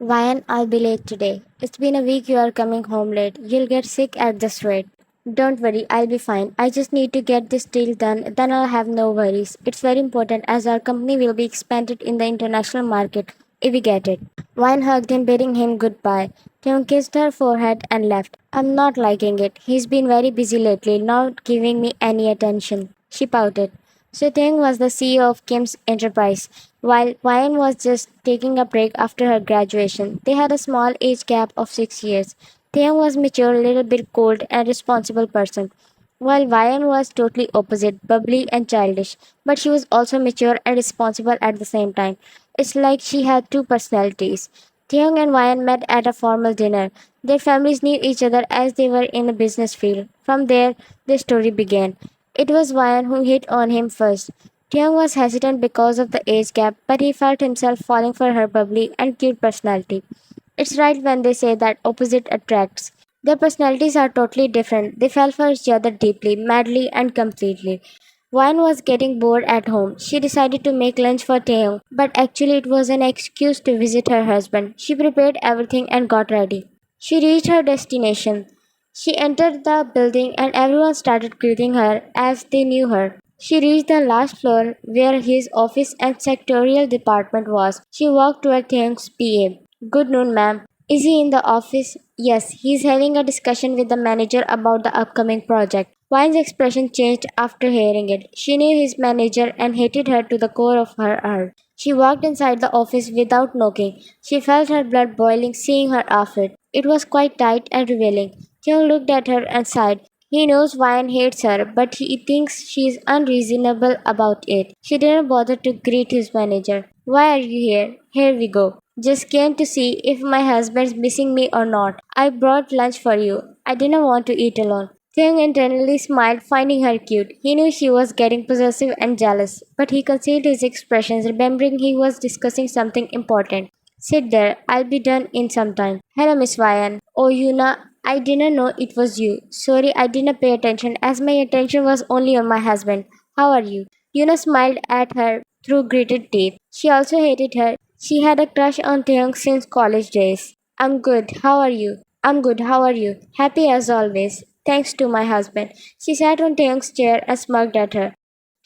Ryan, I'll be late today. It's been a week you are coming home late. You'll get sick at this rate. Don't worry, I'll be fine. I just need to get this deal done, then I'll have no worries. It's very important as our company will be expanded in the international market if we get it. Ryan hugged him, bidding him goodbye. Tim kissed her forehead and left. I'm not liking it. He's been very busy lately, not giving me any attention. She pouted. So Taehyung was the CEO of Kim's enterprise, while Ryan was just taking a break after her graduation. They had a small age gap of 6 years. Taehyung was mature, a little bit cold, and responsible person, while Ryan was totally opposite, bubbly and childish. But she was also mature and responsible at the same time. It's like she had two personalities. Taehyung and Ryan met at a formal dinner. Their families knew each other as they were in the business field. From there, their story began. It was Ryan who hit on him first. Taehyung was hesitant because of the age gap, but he felt himself falling for her bubbly and cute personality. It's right when they say that opposite attracts. Their personalities are totally different. They fell for each other deeply, madly, and completely. Ryan was getting bored at home. She decided to make lunch for Taehyung, but actually it was an excuse to visit her husband. She prepared everything and got ready. She reached her destination. She entered the building and everyone started greeting her as they knew her. She reached the last floor where his office and secretarial department was. She walked toward Taehyung's PA. Good noon, ma'am. Is he in the office? Yes, he's having a discussion with the manager about the upcoming project. Wine's expression changed after hearing it. She knew his manager and hated her to the core of her heart. She walked inside the office without knocking. She felt her blood boiling seeing her outfit. It was quite tight and revealing. Theo looked at her and sighed. He knows Wyan hates her, but he thinks she is unreasonable about it. She didn't bother to greet his manager. Why are you here? Here we go. Just came to see if my husband's missing me or not. I brought lunch for you. I didn't want to eat alone. Thing internally smiled, finding her cute. He knew she was getting possessive and jealous, but he concealed his expressions, remembering he was discussing something important. Sit there, I'll be done in some time. Hello, Miss Ryan. Oh, Yuna, I didn't know it was you. Sorry, I didn't pay attention as my attention was only on my husband. How are you? Yuna smiled at her through gritted teeth. She also hated her. She had a crush on Taeyong since college days. I'm good. How are you? I'm good. How are you? Happy as always. Thanks to my husband. She sat on Taeyong's chair and smirked at her.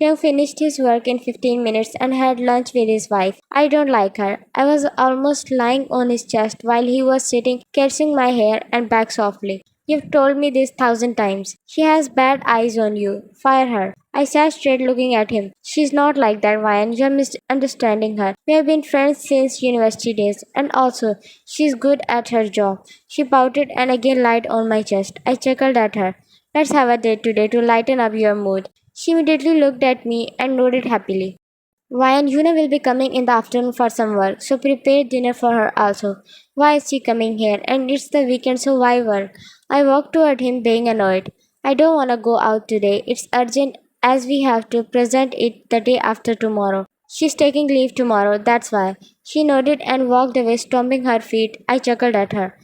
Taeyong finished his work in 15 minutes and had lunch with his wife. I don't like her. I was almost lying on his chest while he was sitting, caressing my hair and back softly. You've told me this 1,000 times. She has bad eyes on you. Fire her. I sat straight looking at him. She's not like that, Ryan. You're misunderstanding her. We have been friends since university days, and also, she's good at her job. She pouted and again lied on my chest. I chuckled at her. Let's have a date today to lighten up your mood. She immediately looked at me and nodded happily. Why and Yuna will be coming in the afternoon for some work, so prepare dinner for her also. Why is she coming here? And it's the weekend, so why work? I walked toward him, being annoyed. I don't want to go out today. It's urgent as we have to present it the day after tomorrow. She's taking leave tomorrow, that's why. She nodded and walked away, stomping her feet. I chuckled at her.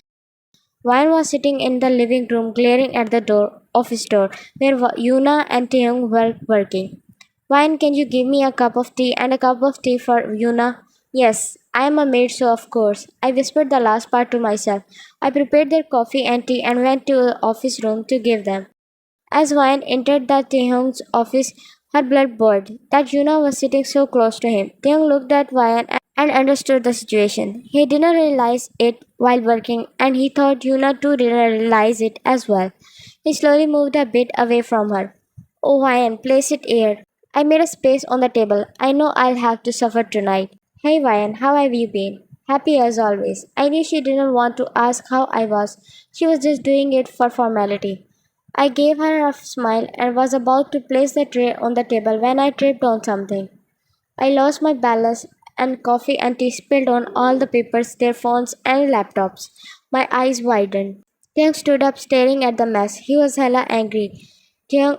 Ryan was sitting in the living room, glaring at the office door, where Yuna and Taeyong were working. Ryan, can you give me a cup of tea and a cup of tea for Yuna? Yes, I am a maid, so of course. I whispered the last part to myself. I prepared their coffee and tea and went to the office room to give them. As Ryan entered the Taehyung's office, her blood boiled. That Yuna was sitting so close to him. Taehyung looked at Ryan and understood the situation. He didn't realize it while working, and he thought Yuna too didn't realize it as well. He slowly moved a bit away from her. Oh, Ryan, place it here. I made a space on the table. I know I'll have to suffer tonight. Hey, Ryan, how have you been? Happy as always. I knew she didn't want to ask how I was. She was just doing it for formality. I gave her a smile and was about to place the tray on the table when I tripped on something. I lost my balance and coffee and tea spilled on all the papers, their phones and laptops. My eyes widened. Tiang stood up staring at the mess. He was hella angry. Tiang,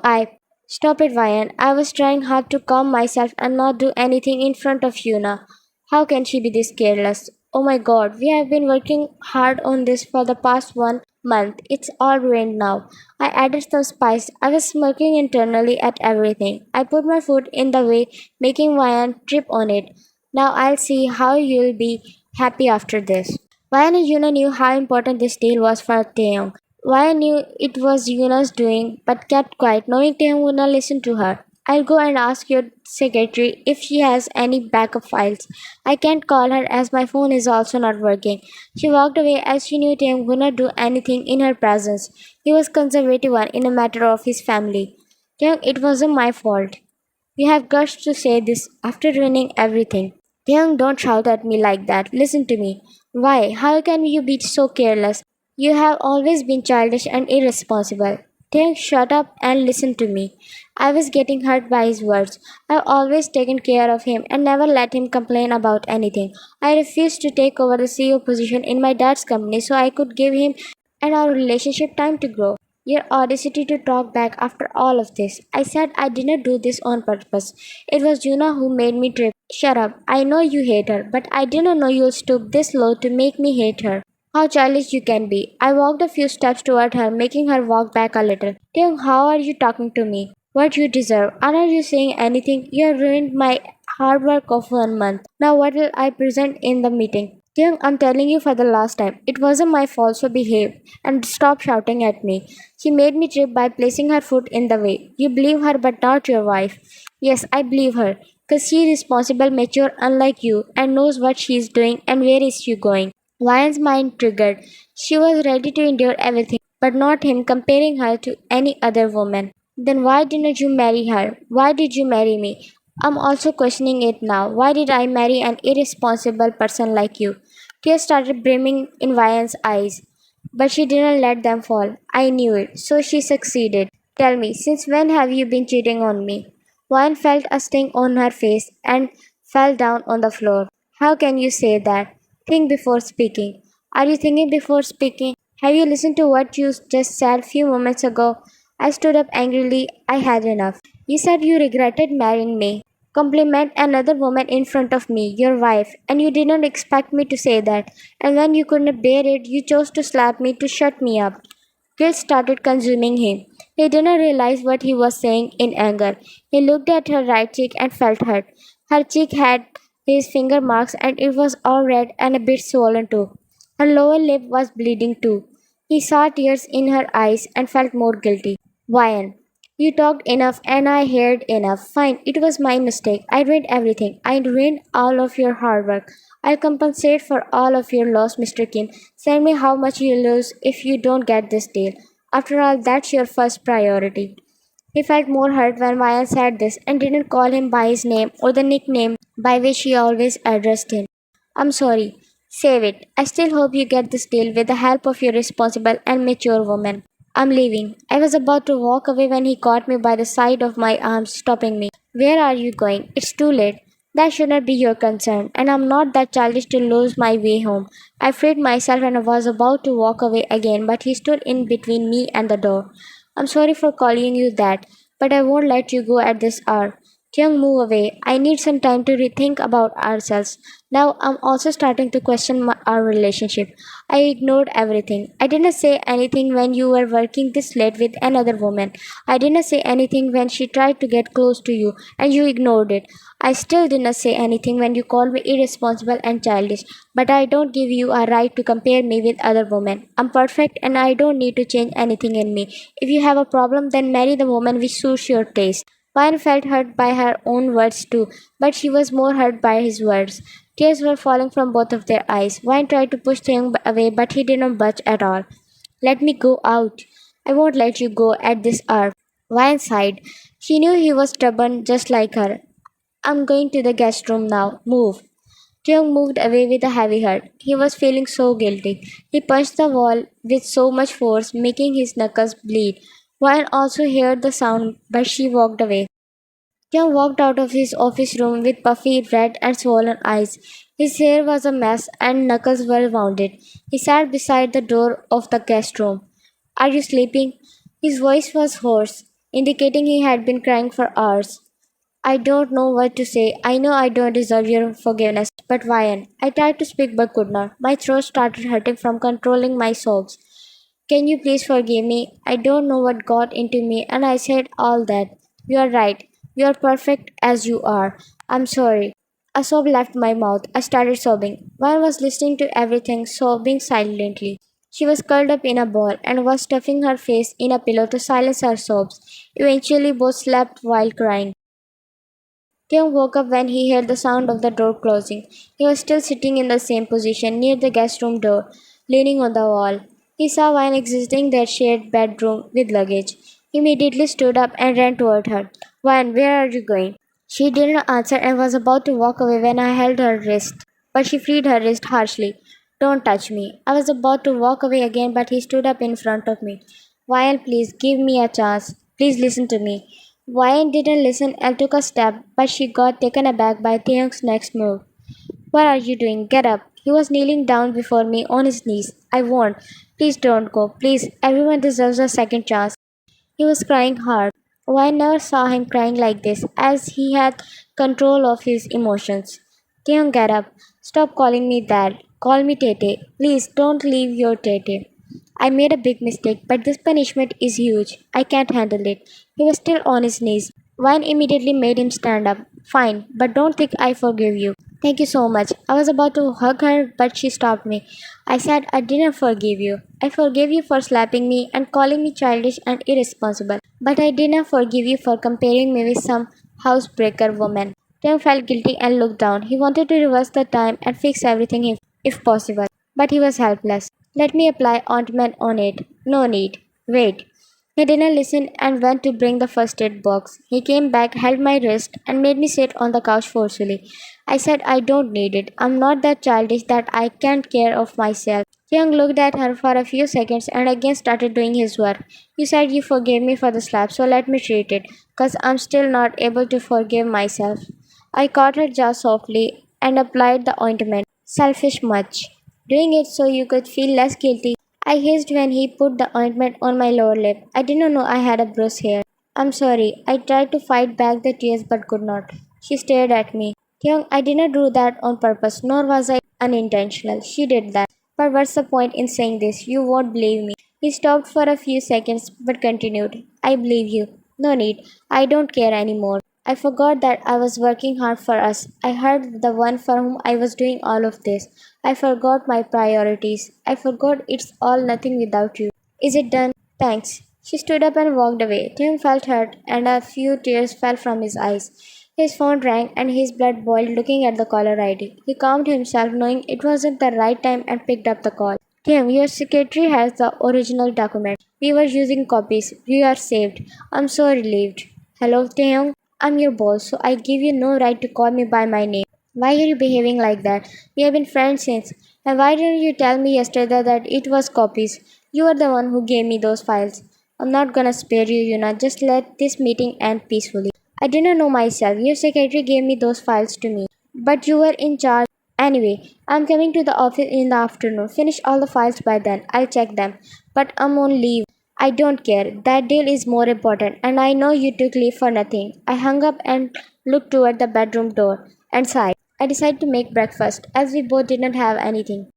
stop it, Ryan. I was trying hard to calm myself and not do anything in front of Yuna. How can she be this careless? Oh my god, we have been working hard on this for the past 1 month. It's all ruined now. I added some spice. I was smirking internally at everything. I put my foot in the way, making Ryan trip on it. Now I'll see how you'll be happy after this. Why Yuna knew how important this deal was for Taeyong. Why knew it was Yuna's doing, but kept quiet, knowing Taeyong would not listen to her. I'll go and ask your secretary if she has any backup files. I can't call her as my phone is also not working. She walked away as she knew Taeyong would not do anything in her presence. He was conservative one in a matter of his family. Taeyong, it wasn't my fault. You have guts to say this after ruining everything. Young, don't shout at me like that. Listen to me. Why? How can you be so careless? You have always been childish and irresponsible. Young, shut up and listen to me. I was getting hurt by his words. I've always taken care of him and never let him complain about anything. I refused to take over the CEO position in my dad's company so I could give him and our relationship time to grow. Your audacity to talk back after all of this. I said I didn't do this on purpose. It was Juna who made me trip. Shut up. I know you hate her, but I didn't know you'll stoop this low to make me hate her. How childish you can be. I walked a few steps toward her, making her walk back a little. Tim, how are you talking to me? What you deserve. Aren't you saying anything? You have ruined my hard work of 1 month. Now what will I present in the meeting? Tim, I'm telling you for the last time. It wasn't my fault, so behave and stop shouting at me. She made me trip by placing her foot in the way. You believe her, but not your wife. Yes, I believe her, because she is responsible, mature, unlike you, and knows what she is doing and where is she going. Ryan's mind triggered. She was ready to endure everything, but not him comparing her to any other woman. Then why didn't you marry her? Why did you marry me? I'm also questioning it now. Why did I marry an irresponsible person like you? Tears started brimming in Ryan's eyes, but she didn't let them fall. I knew it, so she succeeded. Tell me, since when have you been cheating on me? Ryan felt a sting on her face and fell down on the floor. How can you say that? Think before speaking. Are you thinking before speaking? Have you listened to what you just said few moments ago? I stood up angrily. I had enough. You said you regretted marrying me. Compliment another woman in front of me, your wife, and you didn't expect me to say that. And when you couldn't bear it, you chose to slap me to shut me up. Guilt started consuming him. He didn't realize what he was saying in anger. He looked at her right cheek and felt hurt. Her cheek had his finger marks and it was all red and a bit swollen too. Her lower lip was bleeding too. He saw tears in her eyes and felt more guilty. Ryan, you talked enough and I heard enough. Fine, it was my mistake. I ruined everything. I ruined all of your hard work. I'll compensate for all of your loss, Mr. Kim. Send me how much you lose if you don't get this deal. After all, that's your first priority. He felt more hurt when Ryan said this and didn't call him by his name or the nickname by which he always addressed him. I'm sorry. Save it. I still hope you get this deal with the help of your responsible and mature woman. I'm leaving. I was about to walk away when he caught me by the side of my arm, stopping me. Where are you going? It's too late. That should not be your concern, and I'm not that childish to lose my way home. I freed myself and was about to walk away again, but he stood in between me and the door. I'm sorry for calling you that, but I won't let you go at this hour. Kyung, move away. I need some time to rethink about ourselves. Now I'm also starting to question our relationship. I ignored everything. I didn't say anything when you were working this late with another woman. I didn't say anything when she tried to get close to you and you ignored it. I still didn't say anything when you called me irresponsible and childish. But I don't give you a right to compare me with other women. I'm perfect and I don't need to change anything in me. If you have a problem, then marry the woman which suits your taste. Vine felt hurt by her own words too, but she was more hurt by his words. Tears were falling from both of their eyes. Vine tried to push Thing away, but he didn't budge at all. Let me go out. I won't let you go at this hour. Vine sighed. She knew he was stubborn just like her. I'm going to the guest room now. Move. Jung moved away with a heavy heart. He was feeling so guilty. He punched the wall with so much force, making his knuckles bleed. Vine also heard the sound, but she walked away. Jung walked out of his office room with puffy, red, and swollen eyes. His hair was a mess and knuckles were wounded. He sat beside the door of the guest room. Are you sleeping? His voice was hoarse, indicating he had been crying for hours. I don't know what to say. I know I don't deserve your forgiveness, but Ryan, I tried to speak but could not. My throat started hurting from controlling my sobs. Can you please forgive me? I don't know what got into me, and I said all that. You are right. You are perfect as you are. I'm sorry. A sob left my mouth. I started sobbing. Vine was listening to everything, sobbing silently. She was curled up in a ball and was stuffing her face in a pillow to silence her sobs. Eventually, both slept while crying. Taeyong woke up when he heard the sound of the door closing. He was still sitting in the same position near the guest room door, leaning on the wall. He saw Vine exiting their shared bedroom with luggage. He immediately stood up and ran toward her. Vine, where are you going? She didn't answer and was about to walk away when I held her wrist, but she freed her wrist harshly. Don't touch me. I was about to walk away again, but he stood up in front of me. Vine, please give me a chance. Please listen to me. Vine didn't listen and took a step, but she got taken aback by Taehyung's next move. What are you doing? Get up. He was kneeling down before me on his knees. I won't. Please don't go. Please, everyone deserves a second chance. He was crying hard. Oh, I never saw him crying like this, as he had control of his emotions. Taeyong, get up. Stop calling me that. Call me Tete. Please don't leave your Tete. I made a big mistake, but this punishment is huge. I can't handle it. He was still on his knees. Wine immediately made him stand up. Fine, but don't think I forgive you. Thank you so much. I was about to hug her, but she stopped me. I said I didn't forgive you. I forgave you for slapping me and calling me childish and irresponsible. But I didn't forgive you for comparing me with some housebreaker woman. Tim felt guilty and looked down. He wanted to reverse the time and fix everything if possible. But he was helpless. Let me apply ointment on it. No need. Wait. He didn't listen and went to bring the first aid box. He came back, held my wrist, and made me sit on the couch forcefully. I said I don't need it. I'm not that childish that I can't care of myself. Young looked at her for a few seconds and again started doing his work. You said you forgave me for the slap, so let me treat it, 'cause I'm still not able to forgive myself. I caught her jaw softly and applied the ointment. Selfish much. Doing it so you could feel less guilty. I hissed when he put the ointment on my lower lip. I didn't know I had a bruise here. I'm sorry. I tried to fight back the tears but could not. She stared at me. Young, I didn't do that on purpose, nor was I unintentional. She did that. But what's the point in saying this? You won't believe me. He stopped for a few seconds but continued. I believe you. No need. I don't care anymore. I forgot that I was working hard for us. I heard the one for whom I was doing all of this. I forgot my priorities. I forgot it's all nothing without you. Is it done? Thanks. She stood up and walked away. Tim felt hurt, and a few tears fell from his eyes. His phone rang, and his blood boiled looking at the caller ID. He calmed himself, knowing it wasn't the right time, and picked up the call. Tim, your secretary has the original document. We were using copies. We are saved. I'm so relieved. Hello, Taehyung. I'm your boss, so I give you no right to call me by my name. Why are you behaving like that? We have been friends since. And why didn't you tell me yesterday that it was copies? You are the one who gave me those files. I'm not gonna spare you, Yuna. Just let this meeting end peacefully. I didn't know myself. Your secretary gave me those files to me. But you were in charge. Anyway, I'm coming to the office in the afternoon. Finish all the files by then. I'll check them. But I'm on leave. I don't care. That deal is more important, and I know you took leave for nothing. I hung up and looked toward the bedroom door and sighed. I decided to make breakfast, as we both didn't have anything.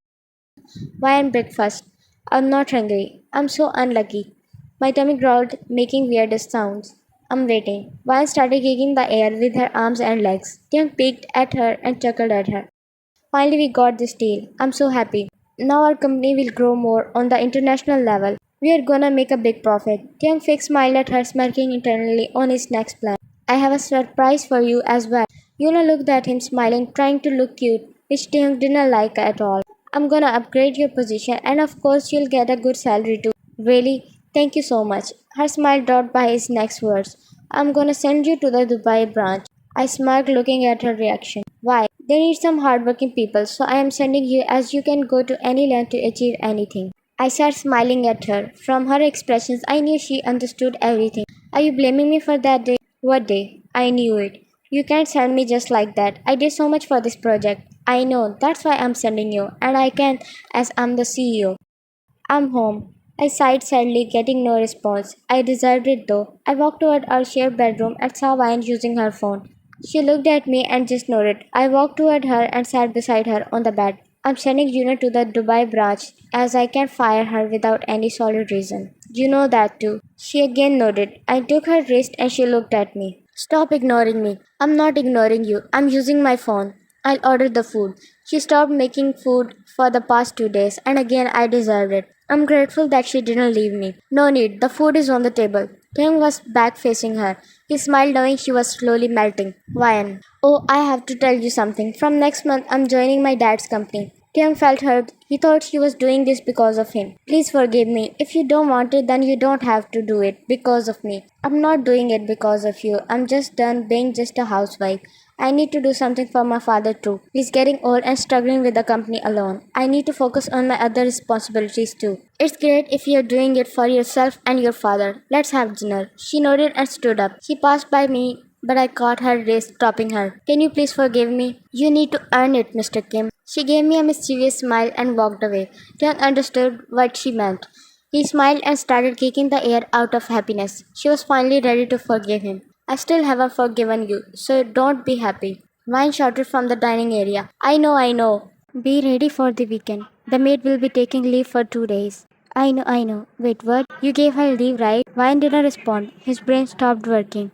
Why and breakfast? I'm not hungry. I'm so unlucky. My tummy growled, making weirdest sounds. I'm waiting. Vine started kicking the air with her arms and legs. Tiang peeked at her and chuckled at her. Finally, we got this deal. I'm so happy. Now our company will grow more on the international level. We are gonna make a big profit. Tiang Fix smiled at her, smirking internally on his next plan. I have a surprise for you as well. Yuna looked at him, smiling, trying to look cute, which Tiang didn't like at all. I'm gonna upgrade your position, and of course, you'll get a good salary too. Really? Thank you so much. Her smile dropped by his next words. I'm gonna send you to the Dubai branch. I smirked, looking at her reaction. Why? They need some hardworking people, so I am sending you as you can go to any land to achieve anything. I sat smiling at her. From her expressions, I knew she understood everything. Are you blaming me for that day? What day? I knew it. You can't send me just like that. I did so much for this project. I know, that's why I'm sending you, and I can as I'm the CEO. I'm home. I sighed sadly, getting no response. I deserved it though. I walked toward our shared bedroom and saw Vine using her phone. She looked at me and just nodded. I walked toward her and sat beside her on the bed. I'm sending Yuna to the Dubai branch as I can fire her without any solid reason. You know that too. She again nodded. I took her wrist and she looked at me. Stop ignoring me. I'm not ignoring you. I'm using my phone. I'll order the food. She stopped making food for the past 2 days, and again I deserved it. I'm grateful that she didn't leave me. No need, the food is on the table. Tim was back facing her. He smiled knowing she was slowly melting. Wyan. Oh, I have to tell you something. From next month, I'm joining my dad's company. Tim felt hurt. He thought she was doing this because of him. Please forgive me. If you don't want it, then you don't have to do it because of me. I'm not doing it because of you. I'm just done being just a housewife. I need to do something for my father too. He's getting old and struggling with the company alone. I need to focus on my other responsibilities too. It's great if you're doing it for yourself and your father. Let's have dinner. She nodded and stood up. She passed by me, but I caught her wrist, stopping her. Can you please forgive me? You need to earn it, Mr. Kim. She gave me a mischievous smile and walked away. Young understood what she meant. He smiled and started kicking the air out of happiness. She was finally ready to forgive him. I still haven't forgiven you, so don't be happy. Vine shouted from the dining area. I know. Be ready for the weekend. The maid will be taking leave for 2 days. I know. Wait, what? You gave her leave, right? Vine didn't respond. His brain stopped working.